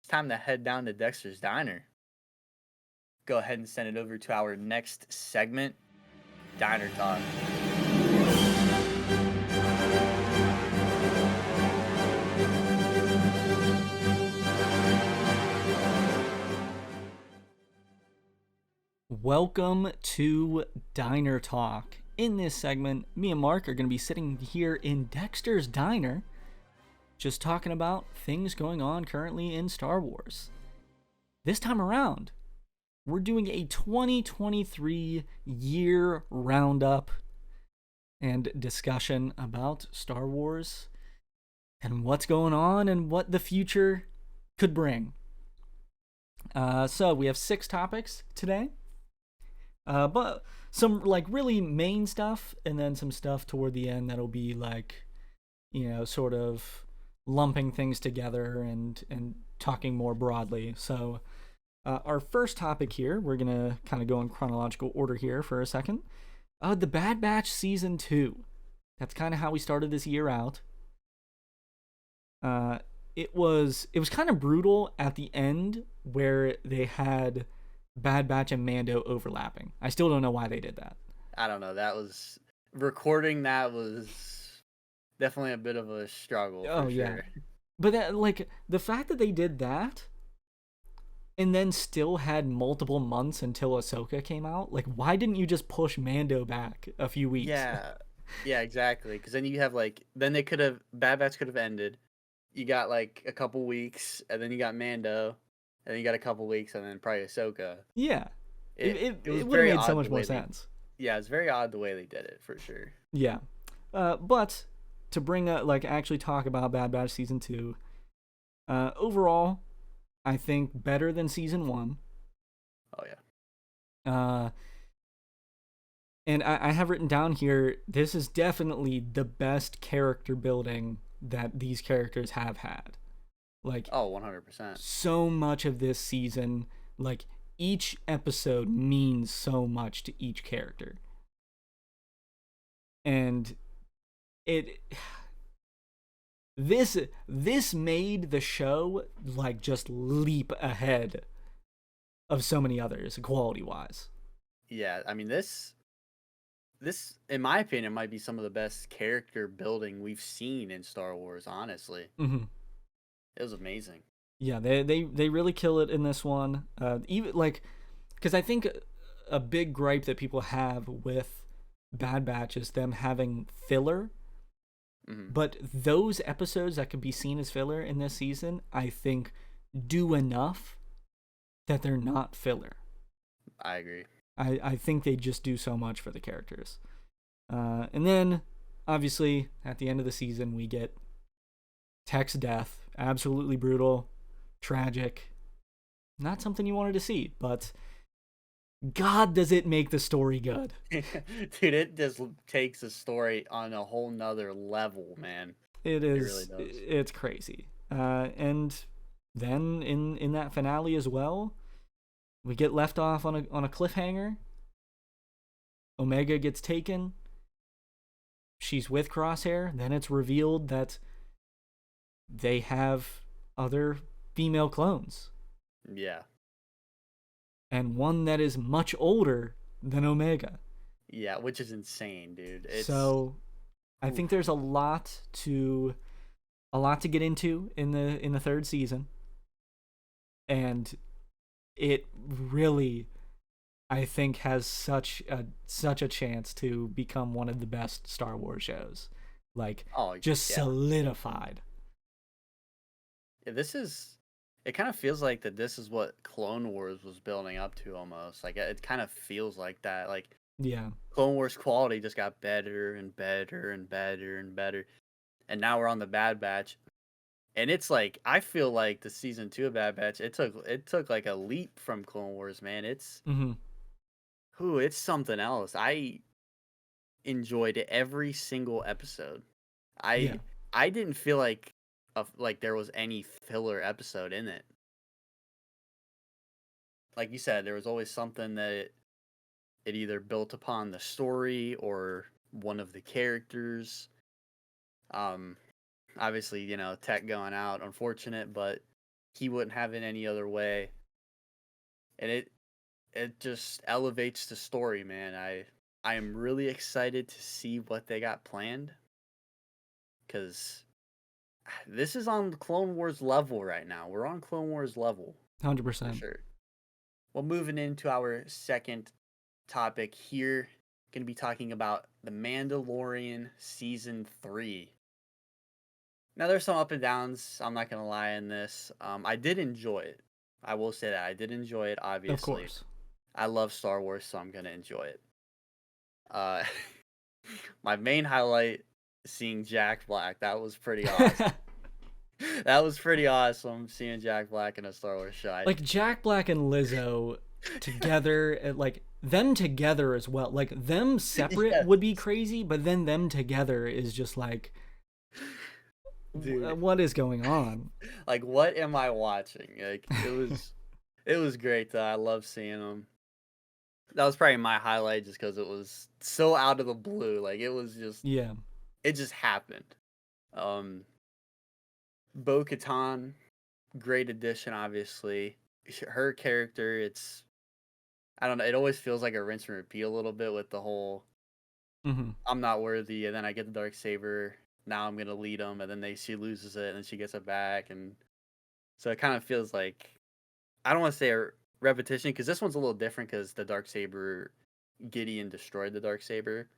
time to head down to Dexter's Diner. Go ahead and send it over to our next segment, Diner Talk. Welcome to Diner Talk. In this segment, me and Mark are going to be sitting here in Dexter's Diner, just talking about things going on currently in Star Wars. This time around, we're doing a 2023 year roundup and discussion about Star Wars and what's going on and what the future could bring. So we have 6 topics today. But some like really main stuff, and then some stuff toward the end that'll be like, sort of lumping things together and talking more broadly. So our first topic here, we're gonna kind of go in chronological order here for a second. The Bad Batch season 2. That's kind of how we started this year out. It was kind of brutal at the end where they had Bad Batch and Mando overlapping. I still don't know why they did that. I don't know. That was definitely a bit of a struggle. Oh for yeah, sure. but that, like, the fact that they did that, and then still had multiple months until Ahsoka came out. Like, why didn't you just push Mando back a few weeks? Yeah, exactly. Because then you have Bad Batch could have ended. You got like a couple weeks, and then you got Mando, and then you got a couple weeks, and then probably Ahsoka. Yeah, It was it would have very made so odd much more sense. Yeah, it's very odd the way they did it, for sure. Yeah, but to bring actually talk about Bad Batch season 2, overall, I think better than season 1. Oh yeah. And I have written down here, this is definitely the best character building that these characters have had. Like, 100%. so much of this season, like, each episode means so much to each character. And this made the show like just leap ahead of so many others quality wise. Yeah, I mean this in my opinion might be some of the best character building we've seen in Star Wars, honestly. Mm-hmm. It was amazing. Yeah, they really kill it in this one. Even like, because I think a big gripe that people have with Bad Batch is them having filler. Mm-hmm. But those episodes that could be seen as filler in this season, I think, do enough that they're not filler. I agree. I think they just do so much for the characters. And then, obviously, at the end of the season, we get Tech's death. Absolutely brutal, tragic. Not something you wanted to see, but God, does it make the story good. Dude, it just takes the story on a whole nother level, man. It is. It really does. It's crazy. And then in that finale as well, we get left off on a cliffhanger. Omega gets taken. She's with Crosshair. Then it's revealed that they have other female clones. Yeah. And one that is much older than Omega. Yeah, which is insane, dude. So I think there's a lot to get into in the 3rd season. And it really, I think, has such a chance to become one of the best Star Wars shows. Like, solidified. Yeah, it kind of feels like that this is what Clone Wars was building up to almost. Like, it kind of feels like that. Like, yeah, Clone Wars quality just got better and better and better and better. And now we're on the Bad Batch. And it's like, I feel like the season 2 of Bad Batch, it took like a leap from Clone Wars, man. It's it's something else. I enjoyed every single episode. I didn't feel like there was any filler episode in it. Like you said, there was always something that it either built upon the story or one of the characters. Obviously, Tech going out, unfortunate, but he wouldn't have it any other way. And it just elevates the story, man. I am really excited to see what they got planned, cuz this is on Clone Wars level right now. We're on Clone Wars level for 100%. sure. Well, moving into our second topic here, going to be talking about The Mandalorian Season 3. Now, there's some up and downs, I'm not going to lie in this. I did enjoy it. I will say that. I did enjoy it, Of obviously. course. I love Star Wars, so I'm going to enjoy it. Uh, my main highlight, seeing Jack Black. That was pretty awesome. That was pretty awesome, seeing Jack Black in a Star Wars show. Like Jack Black and Lizzo together, like them together as well. Like them separate Yes. would be crazy, but then them together is just like, Dude. what is going on? Like, what am I watching? Like, it was great though. I love seeing them. That was probably my highlight, just because it was so out of the blue. Like, it was just, Yeah. it just happened. Bo-Katan, great addition, obviously. Her character, I don't know, it always feels like a rinse and repeat a little bit with the whole Mm-hmm. I'm not worthy, and then I get the dark saber. Now I'm gonna lead them, and then she loses it, and then she gets it back, and so it kind of feels like, I don't want to say a repetition, because this one's a little different, because the dark saber, Gideon destroyed the dark saber,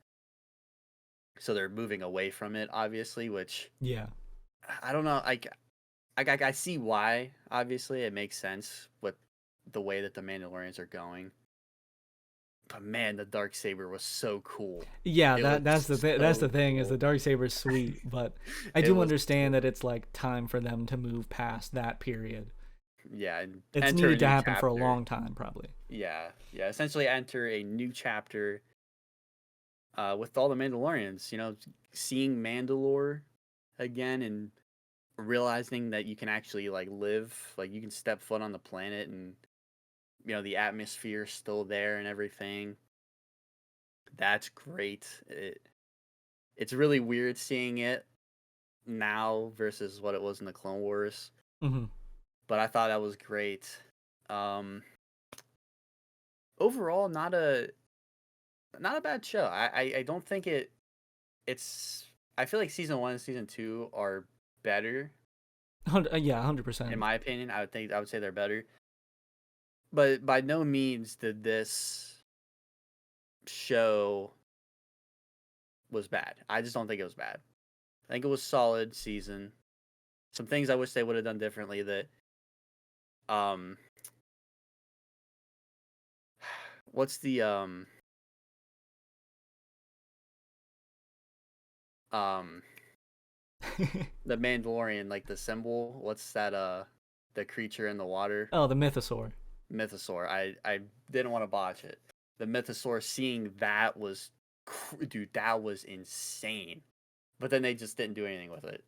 so they're moving away from it, obviously. Which Yeah. I don't know. I see why. Obviously, it makes sense with the way that the Mandalorians are going. But man, the dark saber was so cool. Yeah, It that's the was that's so the thing is the cool. dark saber's sweet, but I It do was understand that it's like time for them to move past that period. Yeah, and It's enter a needed to new happen for a chapter. long time, probably. Yeah, yeah. Essentially, enter a new chapter. With all the Mandalorians, seeing Mandalore again and realizing that you can actually like live, like you can step foot on the planet, and the atmosphere is still there and everything. That's great. It's really weird seeing it now versus what it was in the Clone Wars, Mm-hmm. but I thought that was great. Um, Overall, not a bad show. I don't think it's. I feel like season 1 and season 2 are better, Yeah, in 100%. my opinion. I would say they're better, but by no means did this show was bad. I just don't think it was bad. I think it was solid season. Some things I wish they would have done differently. That um, what's um the Mandalorian, like the symbol? What's that? The creature in the water, Oh, the mythosaur. mythosaur. I didn't want to botch it. The mythosaur. Seeing that was, dude, that was insane. But then they just didn't do anything with it.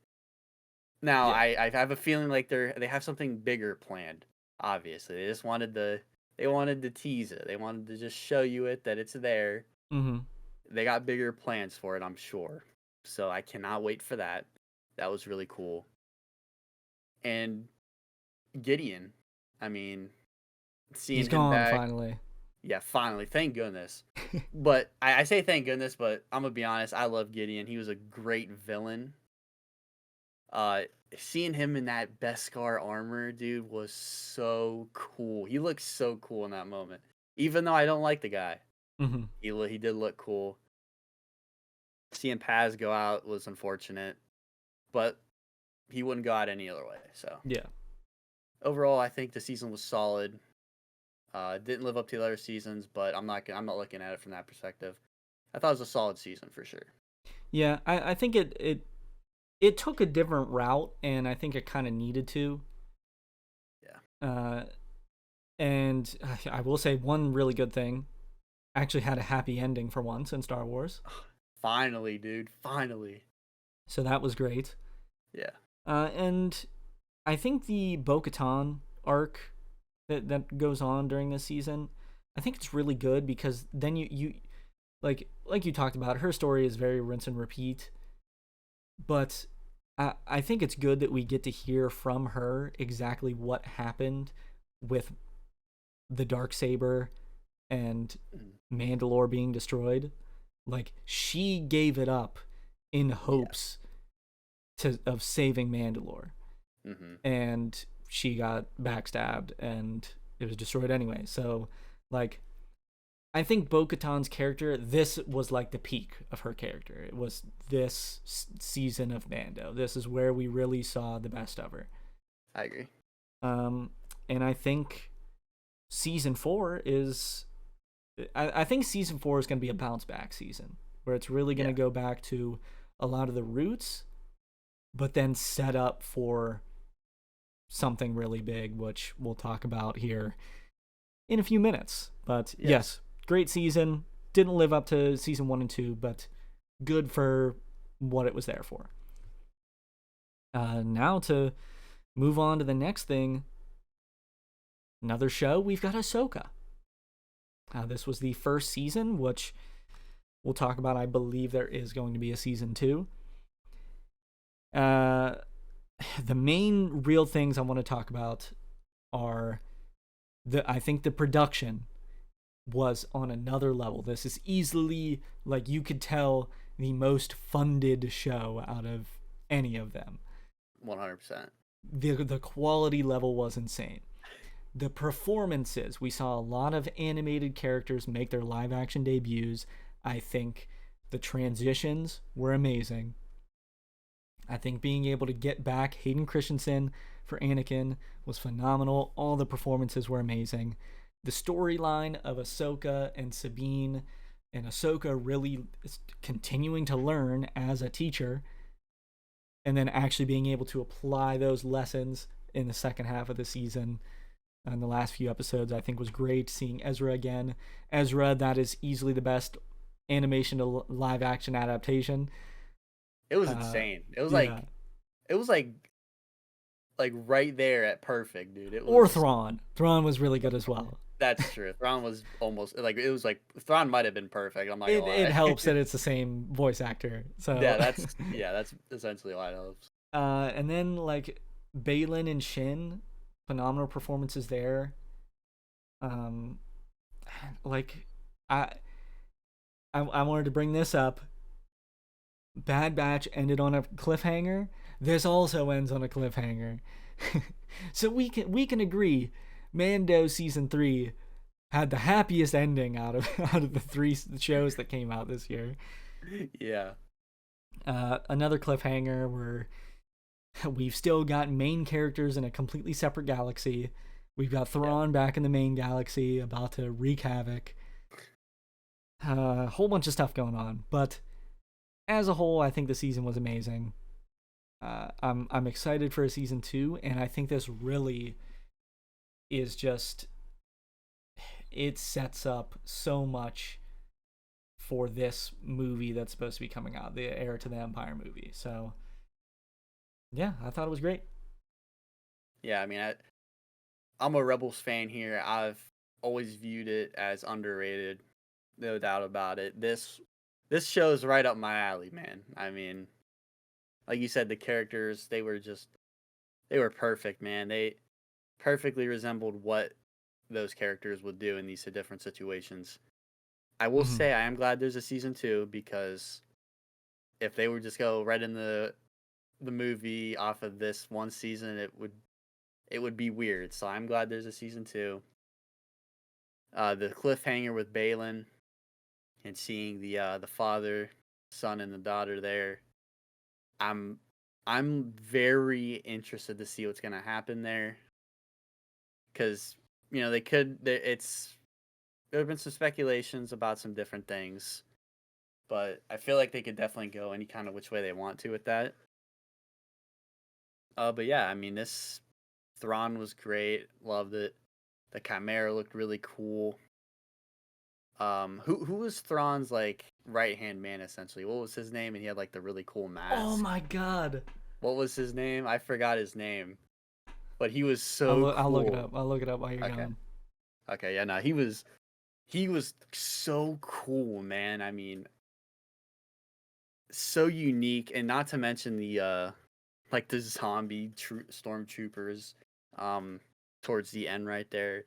Now Yeah. I have a feeling like they have something bigger planned. Obviously, they wanted to tease it. They wanted to just show you it, that it's there. Mm-hmm. They got bigger plans for it, I'm sure. So I cannot wait for that. That was really cool. And Gideon, I mean, He's seeing him gone back, finally. yeah, finally, thank goodness. But I say thank goodness, but I'm gonna be honest, I love Gideon. He was a great villain. Uh, Seeing him in that Beskar armor, dude, was so cool. He looked so cool in that moment. Even though I don't like the guy, Mm-hmm. he did look cool. Seeing Paz go out was unfortunate, but he wouldn't go out any other way. So Yeah. overall, I think the season was solid. Didn't live up to the other seasons, but I'm not looking at it from that perspective. I thought it was a solid season for sure. Yeah, I think it took a different route, and I think it kind of needed to. Yeah. And I will say one really good thing actually had a happy ending for once in Star Wars. Finally, dude. Finally. So that was great. Yeah. And I think the Bo-Katan arc that goes on during this season, I think it's really good because then you like you talked about, her story is very rinse and repeat, but I think it's good that we get to hear from her exactly what happened with the dark saber and Mhm. Mandalore being destroyed. Like she gave it up in Yeah. hopes of saving Mandalore, Hmm. and she got backstabbed and it was destroyed anyway. So, like, I think Bo-Katan's character, this was like the peak of her character. It was this season of Mando. This is where we really saw the best of her. I agree. Um, and I think season four is, I think season four is going to be a bounce back season where it's really going to Yeah. go back to a lot of the roots, but then set up for something really big, which we'll talk about here in a few minutes. But Yes. yes, great season. Didn't live up to season one and two, but good for what it was there for. Now to move on to the next thing, another show, we've got Ahsoka. This was the first season, which we'll talk about. I believe there is going to be a season two. Uh, the main real things I want to talk about are I think the production was on another level. This is easily, like, you could tell, the most funded show out of any of them. 100%. The quality level was insane. The performances, we saw a lot of animated characters make their live action debuts. I think the transitions were amazing. I think being able to get back Hayden Christensen for Anakin was phenomenal. All the performances were amazing. The storyline of Ahsoka and Sabine, and Ahsoka really continuing to learn as a teacher, and then actually being able to apply those lessons in the second half of the season and the last few episodes, I think was great. Seeing Ezra again. Ezra, that is easily the best animation to live action adaptation. It was Uh, insane. It was yeah. like right there at perfect, dude. It Or was. Thrawn. Thrawn was really good as well. That's true. Thrawn was almost like it was like Thrawn might have been perfect. I'm not gonna It lie. helps that it's the same voice actor. So, That's essentially why it helps. and then like Balin and Shin, phenomenal performances there. Um, like I I wanted to bring this up. Bad Batch ended on a cliffhanger. This also ends on a cliffhanger. So we can agree, Mando season 3 had the happiest ending out of the three shows that came out this year. Yeah. Another cliffhanger where we've still got main characters in a completely separate galaxy. We've got Yeah. Thrawn back in the main galaxy about to wreak havoc. A whole bunch of stuff going on, but as a whole, I think the season was amazing. I'm excited for a season two, and I think this really is just, it sets up so much for this movie that's supposed to be coming out, the Heir to the Empire movie. So yeah, I thought it was great. Yeah. I mean, I'm a Rebels fan here. I've always viewed it as underrated, no doubt about it. This show's right up my alley, man. I mean, like you said, the characters they were perfect, man. They perfectly resembled what those characters would do in these different situations. I will Mm-hmm. say I am glad there's a season two because if they would just go right in the movie off of this one season, it would be weird. So I'm glad there's a season two. The cliffhanger with Balin and seeing the father, son, and the daughter there. I'm I'm very interested to see what's gonna happen there because they could. There have been some speculations about some different things, but I feel like they could definitely go any kind of which way they want to with that. But yeah, I mean, this Thrawn was great. Loved it. The Chimera looked really cool. Who was Thrawn's like right hand man essentially? What was his name? And he had like the really cool Oh mask. my god! What was his name? I forgot his name, but he was I'll so I'll look it cool. up. I'll look it up while you're Okay, going. okay, yeah, no, he was so cool, man. I mean, so unique, and not to mention like the zombie stormtroopers, um, towards the end right there.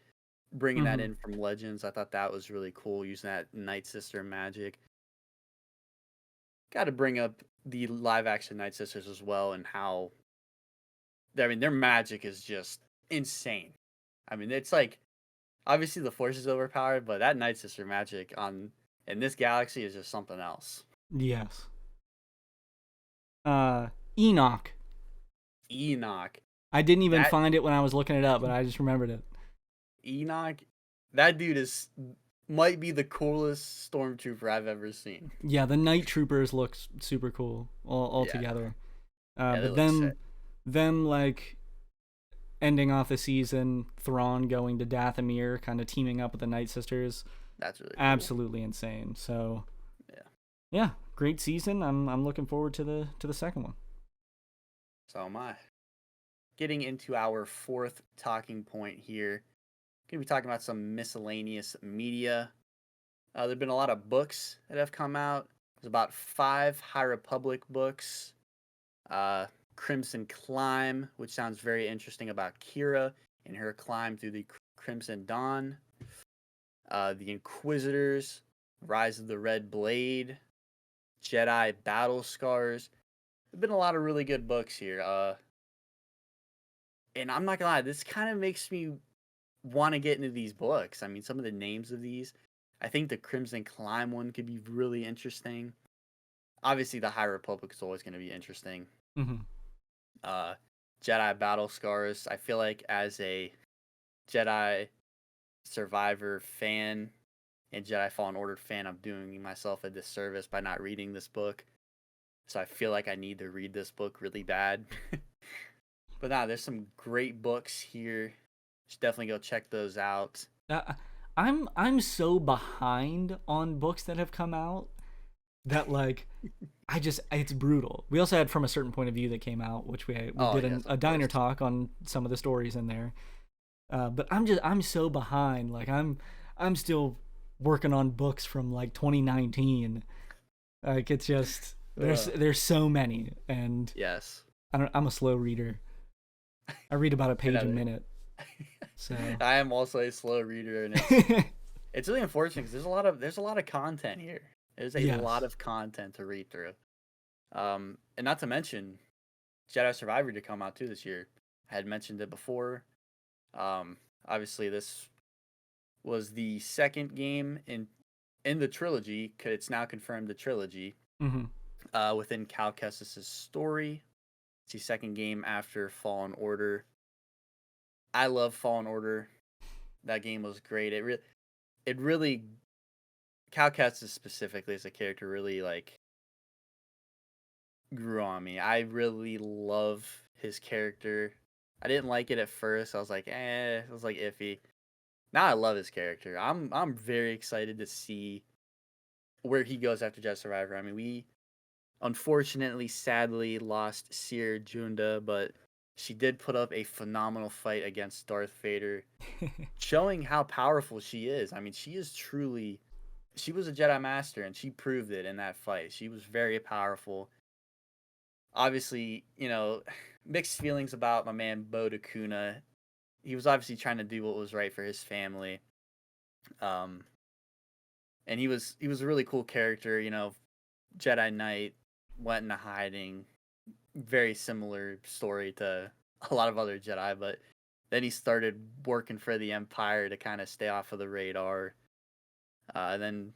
Bringing that Mm-hmm. in from Legends, I thought that was really cool. Using that Night Sister magic. Got to bring up the live action Night Sisters as well, and how I mean their magic is just insane. I mean it's like obviously the Force is overpowered, but that Night Sister magic on in this galaxy is just something else. Yes. Uh, Enoch. Enoch, I didn't even that find it when I was looking it up, but I just remembered it. Enoch, that dude is might be the coolest stormtrooper I've ever seen. Yeah, the Night Troopers look super cool all Yeah, together. yeah, they But look sick. them like ending off the season, Thrawn going to Dathomir, kind of teaming up with the Night Sisters, That's really cool. absolutely insane. So Yeah. yeah, great season. I'm looking forward to the second one. So am I. Getting into our fourth talking point here. Gonna be talking about some miscellaneous media. There've been a lot of books that have come out. There's about 5 High Republic books. Uh, Crimson Climb, which sounds very interesting about Kira and her climb through the Crimson Dawn. The Inquisitors, Rise of the Red Blade, Jedi Battle Scars. There've been a lot of really good books here. And I'm not gonna lie, this kind of makes me want to get into these books. I mean, some of the names of these, I think the Crimson Climb one could be really interesting. Obviously, the High Republic is always going to be interesting. Mm-hmm. Uh, Jedi Battle Scars. I feel like as a Jedi Survivor fan and Jedi Fallen Order fan, I'm doing myself a disservice by not reading this book. So I feel like I need to read this book really bad. But nah, there's some great books here. Should definitely go check those out. Uh, I'm so behind on books that have come out that like I just it's brutal. We also had From a Certain Point of View that came out, which we Oh did yes, a of diner course. talk on some of the stories in there. But I'm so behind. Like I'm still working on books from like 2019. Like it's just Uh, there's so many, and yes. I'm a slow reader. I read about a page a Another. minute. So I am also a slow reader, and it's really unfortunate because there's a lot of content here. There's a lot yes. of content to read through. And not to mention Jedi Survivor to come out too this year. I had mentioned it before. Um, Obviously this was the second game in the trilogy. It's now confirmed the trilogy. Mm-hmm. Within Cal Kestis' story. It's the second game after Fallen Order. I love Fallen Order. That game was great. It really Cal Kestis specifically as a character really like grew on me. I really love his character. I didn't like it at first. I was like, it was like iffy. Now I love his character. I'm very excited to see where he goes after Jedi Survivor. I mean, we unfortunately, sadly, lost Seer Junda, but she did put up a phenomenal fight against Darth Vader, showing how powerful she is. I mean, she was a Jedi Master, and she proved it in that fight. She was very powerful. Obviously, mixed feelings about my man Bo Dakuna. He was obviously trying to do what was right for his family. Um, and he was a really cool character. Jedi Knight went into hiding. Very similar story to a lot of other Jedi, but then he started working for the Empire to kind of stay off of the radar. And then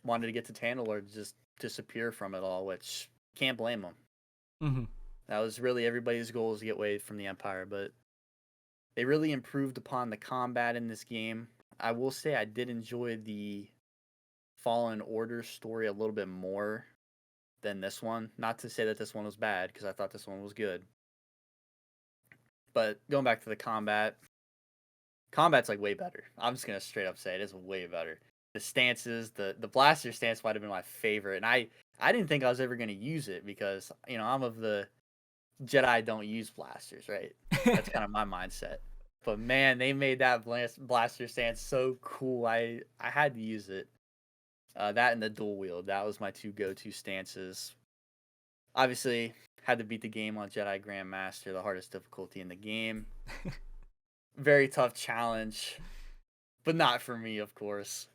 wanted to get to Tandalore to just disappear from it all, which can't blame him. Mm-hmm. That was really everybody's goal, is to get away from the Empire, but they really improved upon the combat in this game. I will say I did enjoy the Fallen Order story a little bit more than this one. Not to say that this one was bad, because I thought this one was good. But going back to the combat's like way better. I'm just gonna straight up say it is way better. The stances, the blaster stance might have been my favorite, and I didn't think I was ever gonna use it because I'm of the Jedi don't use blasters, right? That's kind of my mindset. But man, they made that blaster stance so cool. I had to use it. That and the dual wield. That was my two go-to stances. Obviously, Had to beat the game on Jedi Grandmaster, the hardest difficulty in the game. Very tough challenge, but not for me, of course.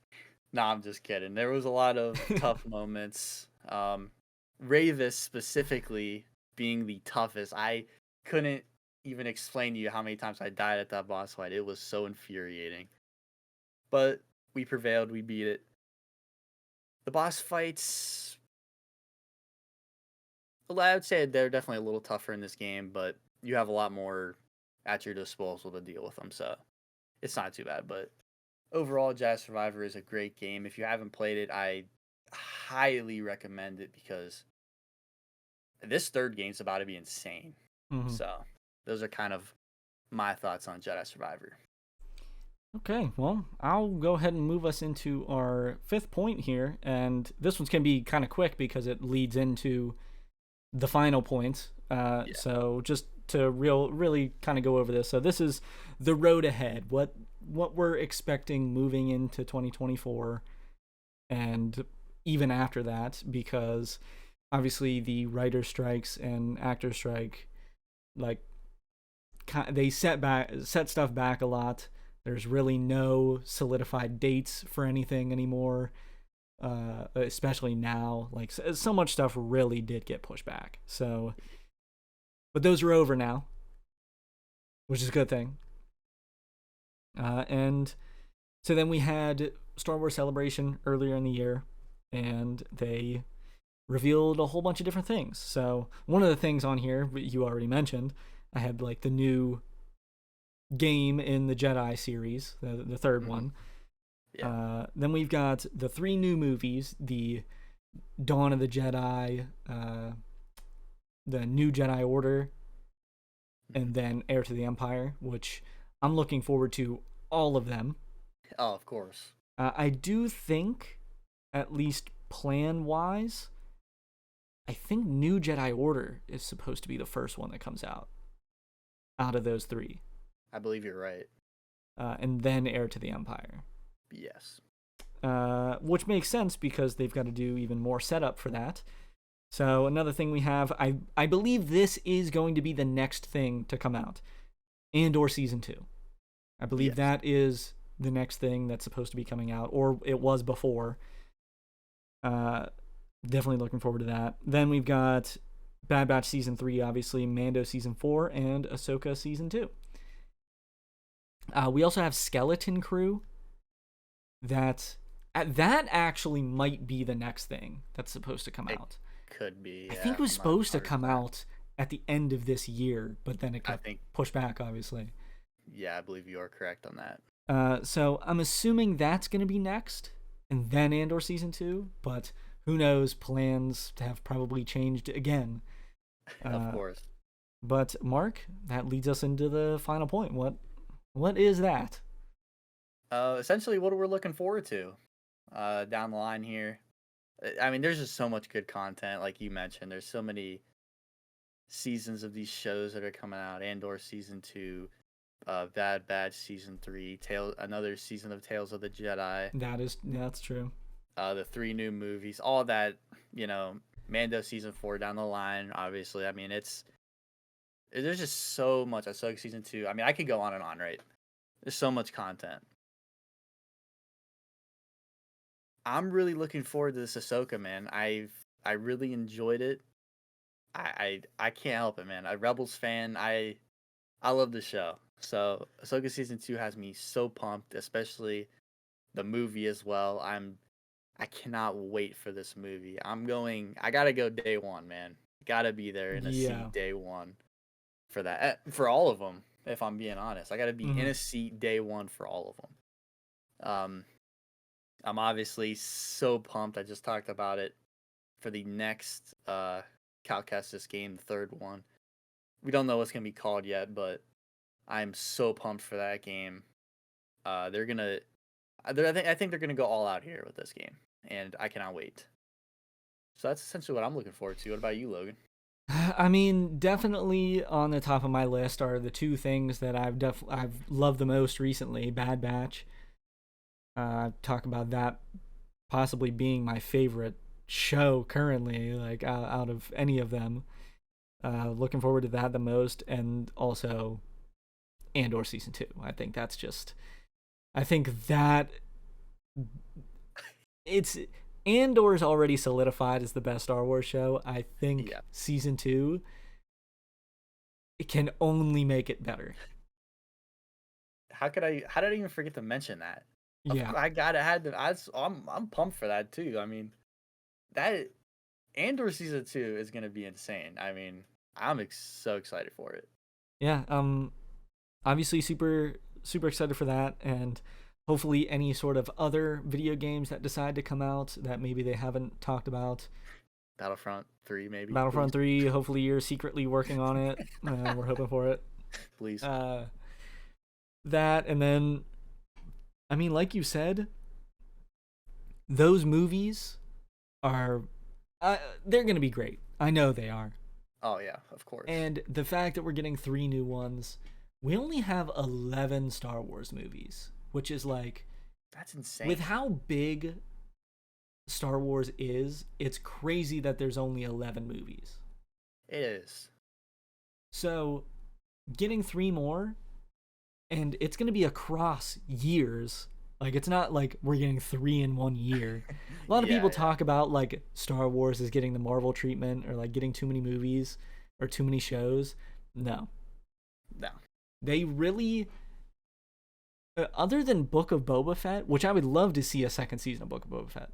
Nah, I'm just kidding. There was a lot of tough moments. Ravis specifically being the toughest. I couldn't even explain to you how many times I died at that boss fight. It was so infuriating. But we prevailed. We beat it. The boss fights, well, I would say they're definitely a little tougher in this game, but you have a lot more at your disposal to deal with them, so it's not too bad. But overall, Jazz Survivor is a great game. If you haven't played it, I highly recommend it because this third game's about to be insane. Mm-hmm. So those are kind of my thoughts on Jedi Survivor. Okay, well, I'll go ahead and move us into our fifth point here, and this one's going to be kind of quick because it leads into the final point. So just to really kind of go over this. So this is the road ahead. What we're expecting moving into 2024 and even after that, because obviously the writer strikes and actor strike, like, they set stuff back a lot. There's really no solidified dates for anything anymore, especially now. Like, so much stuff really did get pushed back. So, but those are over now, which is a good thing. And so then we had Star Wars Celebration earlier in the year, and they revealed a whole bunch of different things. So one of the things on here you already mentioned, I had like the new game in the Jedi series, the third one. Yeah. Then we've got the 3 new movies: the Dawn of the Jedi, the New Jedi Order, and then Heir to the Empire, which I'm looking forward to all of them. Oh, of course. I do think, at least plan-wise, I think New Jedi Order is supposed to be the first one that comes out of those 3. I believe you're right. And then Heir to the Empire. Yes. Which makes sense because they've got to do even more setup for that. So another thing we have, I believe this is going to be the next thing to come out. Andor Season 2. I believe that is the next thing that's supposed to be coming out, or it was before. Definitely looking forward to that. Then we've got Bad Batch Season 3, obviously, Mando Season 4, and Ahsoka Season 2. We also have Skeleton Crew. That actually might be the next thing that's supposed to come out. Could be. I think it was supposed to come out at the end of this year, but then it got pushed back, obviously. Yeah, I believe you are correct on that. So I'm assuming that's going to be next, and then Andor Season 2, but who knows? Plans have probably changed again. Of course. But Mark, that leads us into the final point. What is that? Essentially what we're looking forward to down the line here. I mean, there's just so much good content, like you mentioned. There's so many seasons of these shows that are coming out. Andor Season 2, Bad Batch Season 3, another season of Tales of the Jedi. That's true. The 3 new movies, all that, Mando Season 4 down the line, obviously. I mean, there's just so much. Ahsoka Season 2. I mean, I could go on and on, right? There's so much content. I'm really looking forward to this Ahsoka, man. I really enjoyed it. I can't help it, man. A Rebels fan. I love the show. So Ahsoka Season 2 has me so pumped, especially the movie as well. I cannot wait for this movie. I gotta go day one, man. Gotta be there in a seat day one for that. For all of them, if I'm being honest. I gotta be in a seat day one for all of them. I'm obviously so pumped. I just talked about it for the next Cal Kestis game, the third one. We don't know what's gonna be called yet, but I'm so pumped for that game. I think they're gonna go all out here with this game, and I cannot wait. So that's essentially what I'm looking forward to. What about you, Logan? I mean, definitely on the top of my list are the 2 things that I've loved the most recently. Bad Batch. Talk about that possibly being my favorite show currently, like out of any of them. Looking forward to that the most, and also Andor season 2. I think that it's Andor's already solidified as the best Star Wars show. I think Yeah. season 2 it can only make it better. How did I even forget to mention that? Yeah. I gotta had to. I'm pumped for that too. I mean, that Andor season 2 is gonna be insane. I mean, so excited for it. Yeah. Obviously super excited for that, and hopefully any sort of other video games that decide to come out that maybe they haven't talked about. Battlefront 3, maybe, please, Battlefront 3, hopefully you're secretly working on it. We're hoping for it. please. That, and then, I mean, like you said, those movies are, they're going to be great. I know they are. Oh yeah, of course. And the fact that we're getting 3 new ones, we only have 11 Star Wars movies, which is like, That's insane. with how big Star Wars is, it's crazy that there's only 11 movies. It is. So, getting 3 more, and it's going to be across years. Like, it's not like we're getting 3 in 1 year. A lot of people talk about, like, Star Wars is getting the Marvel treatment, or, like, getting too many movies or too many shows. No. They really, other than Book of Boba Fett, which I would love to see a second season of Book of Boba Fett,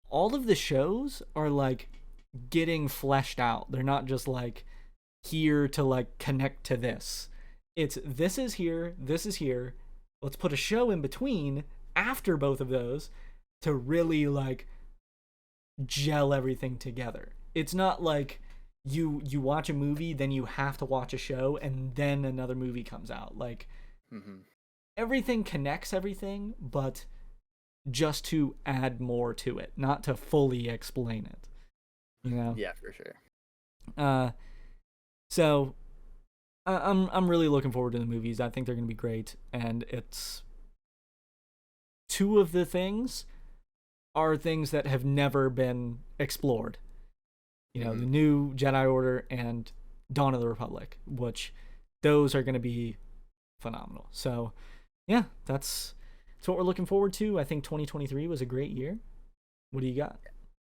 all of the shows are, like, getting fleshed out. They're not just, like, here to, like, connect to this. It's, this is here, let's put a show in between after both of those to really, like, gel everything together. It's not like you watch a movie, then you have to watch a show, and then another movie comes out. Like, everything connects everything, but just to add more to it, not to fully explain it. You know? Yeah, for sure. So I'm really looking forward to the movies. I think they're gonna be great, and it's 2 of the things are things that have never been explored. You know, the new Jedi Order and Dawn of the Republic, which those are gonna be phenomenal. So yeah, that's what we're looking forward to. I think 2023 was a great year. What do you got?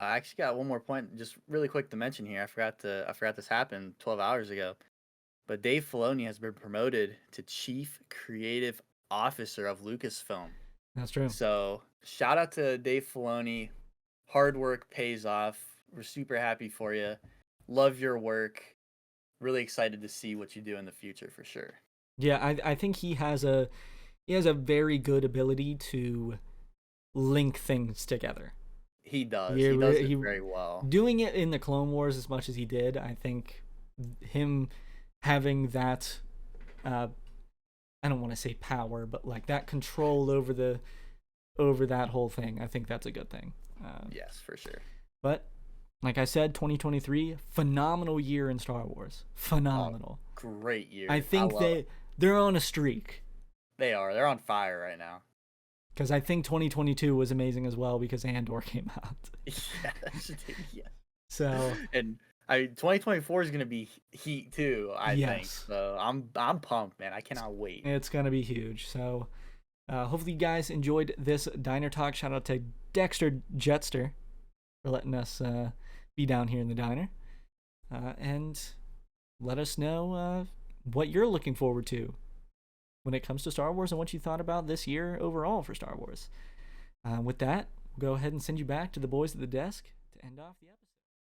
I actually got one more point, just really quick to mention here. I forgot this happened 12 hours ago. But Dave Filoni has been promoted to Chief Creative Officer of Lucasfilm. That's true. So shout out to Dave Filoni. Hard work pays off. We're super happy for you. Love your work. Really excited to see what you do in the future for sure. Yeah, I think he has a very good ability to link things together. He does. He does it very well. Doing it in the Clone Wars as much as he did, I think him having that, I don't want to say power, but like that control over that whole thing, I think that's a good thing. Yes, for sure. But like I said, 2023, phenomenal year in Star Wars. Phenomenal. Oh, great year. I think they're on a streak. They are. They're on fire right now. Because I think 2022 was amazing as well because Andor came out. Yeah. So, and 2024 is gonna be heat too. I think so. I'm pumped, man. I cannot wait. It's gonna be huge. So, hopefully you guys enjoyed this diner talk. Shout out to Dexter Jetster for letting us be down here in the diner, and let us know what you're looking forward to when it comes to Star Wars and what you thought about this year overall for Star Wars. With that, we'll go ahead and send you back to the boys at the desk to end off the episode.